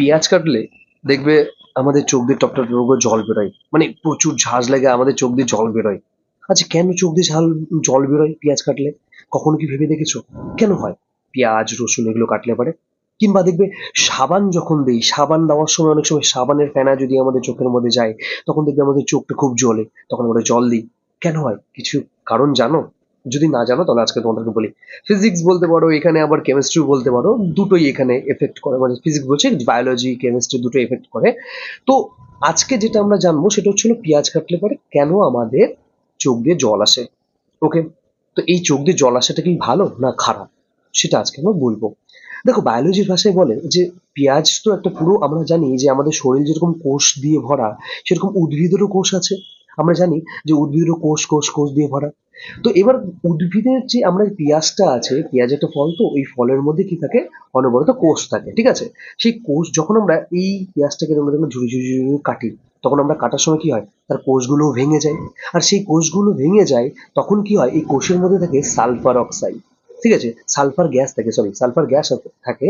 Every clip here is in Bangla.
পেঁয়াজ কাটলে দেখবে আমাদের চোখ দিয়ে টপ টপ টপ করে জল বেরোয়, মানে প্রচুর ঝাঁজ লেগে আমাদের চোখ দিয়ে জল বেরোয়। আচ্ছা, কেন চোখ দিয়ে জল বেরোয় পেঁয়াজ কাটলে? কখনো কি ভেবে দেখেছো কেন হয়? পেঁয়াজ রসুন এগুলো কাটলে পারে। কিংবা দেখবে সাবান যখন দিই, সাবান দেওয়ার সময় অনেক সময় সাবানের ফেনা যদি আমাদের চোখের মধ্যে যায়, তখন দেখবে আমাদের চোখটা খুব জ্বলে, তখন আমরা জল দিই। কেন হয় কিছু কারণ জানো? যদি না জানো তাহলে আজকে তোমাদেরকে বলি। ফিজিক্স বলতে পারো, এখানে আবার কেমিস্ট্রি বলতে পারো, দুটোই এখানে এফেক্ট করে, মানে ফিজিক্স বলছে বায়োলজি কেমিস্ট্রি দুটো এফেক্ট করে। তো আজকে যেটা আমরা জানবো সেটা হচ্ছিল পেঁয়াজ কাটলে পরে কেন আমাদের চোখ দিয়ে জল আসে। ওকে, তো এই চোখ দিয়ে জল আসাটা কি ভালো না খারাপ, সেটা আজকে আমরা বলবো। দেখো, বায়োলজির ভাষায় বলে যে পেঁয়াজ তো একটা পুরো, আমরা জানি যে আমাদের শরীর যেরকম কোষ দিয়ে ভরা, সেরকম উদ্ভিদেরও কোষ আছে। আমরা জানি যে উদ্ভিদেরও কোষ কোষ কোষ দিয়ে ভরা। তো এবার উদ্ভিদের যে আমরা পেঁয়াজটা আছে, পেঁয়াজ একটা ফল, তো ওই ফলের মধ্যে কি থাকে, অনবরত কোষ থাকে, ঠিক আছে। সেই কোষ যখন আমরা এই পেঁয়াজটাকে আমরা যখন ঝুড়ি ঝুড়ি ঝুড়ি কাটি, তখন আমরা কাটার সময় কি হয়, তার কোষগুলো ভেঙে যায়। আর সেই কোষগুলো ভেঙে যায়, তখন কি হয়, এই কোষের মধ্যে থাকে সালফার অক্সাইড, ঠিক আছে, সালফার গ্যাস থাকে, সরি সালফার গ্যাস থাকে।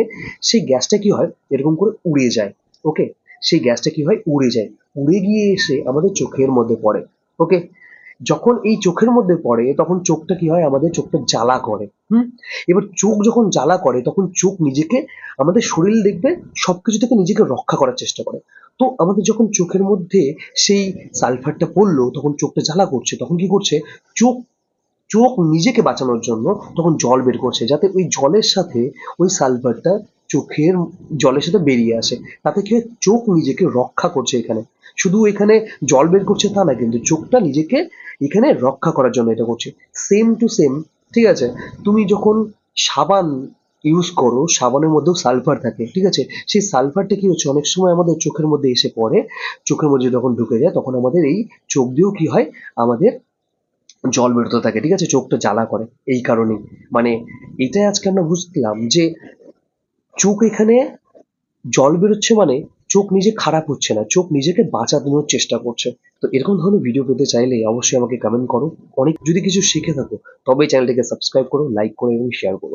সেই গ্যাসটা কি হয়, এরকম করে উড়ে যায়। ওকে, সেই গ্যাসটা কি হয়, উড়ে যায়, উড়ে গিয়ে এসে আমাদের চোখের মধ্যে পড়ে। ওকে, যখন এই চোখের মধ্যে পড়ে তখন চোখটা কি হয়, আমাদের চোখটা জ্বালা করে। এবার চোখ যখন জ্বালা করে তখন চোখ নিজেকে, আমাদের শরীর দেখবে সবকিছু থেকে নিজেকে রক্ষা করার চেষ্টা করে। তো আমাদের যখন চোখের মধ্যে সেই সালফারটা পড়লো, তখন চোখটা জ্বালা করছে, তখন কি করছে, চোখ চোখ নিজেকে বাঁচানোর জন্য তখন জল বের করছে, যাতে ওই জলের সাথে ওই সালফারটা চোখের জলের সাথে বেরিয়ে আসে। তাতে কি হয়, চোখ নিজেকে রক্ষা করছে এখানে। শুধু এখানে জল বের করছে তা না, কিন্তু চোখটা নিজেকে এখানে রক্ষা করার জন্য এটা করছে। সেম টু সেম, ঠিক আছে। তুমি যখন সাবান ইউজ করো, সাবানের মধ্যেও সালফার থাকে, ঠিক আছে। সেই সালফারটা কি হচ্ছে, অনেক সময় আমাদের চোখের মধ্যে এসে পড়ে, চোখের মধ্যে যখন ঢুকে যায় তখন আমাদের এই চোখ দিয়েও কি হয়, আমাদের জল বেরোতে থাকে, ঠিক আছে, চোখটা জ্বালা করে। এই কারণেই, মানে এটাই আজকে আমরা বুঝলাম যে চোখ এখানে জল বেরোচ্ছে মানে চোখ নিজে খারাপ হচ্ছে না, চোখ নিজেকে বাঁচানোর চেষ্টা করছে। তো এরকম ধরনের ভিডিও পেতে চাইলে অবশ্যই আমাকে কমেন্ট করো। অনেক যদি কিছু শিখে থাকো তবেই চ্যানেলটিকে সাবস্ক্রাইব করো, লাইক করো এবং শেয়ার করো।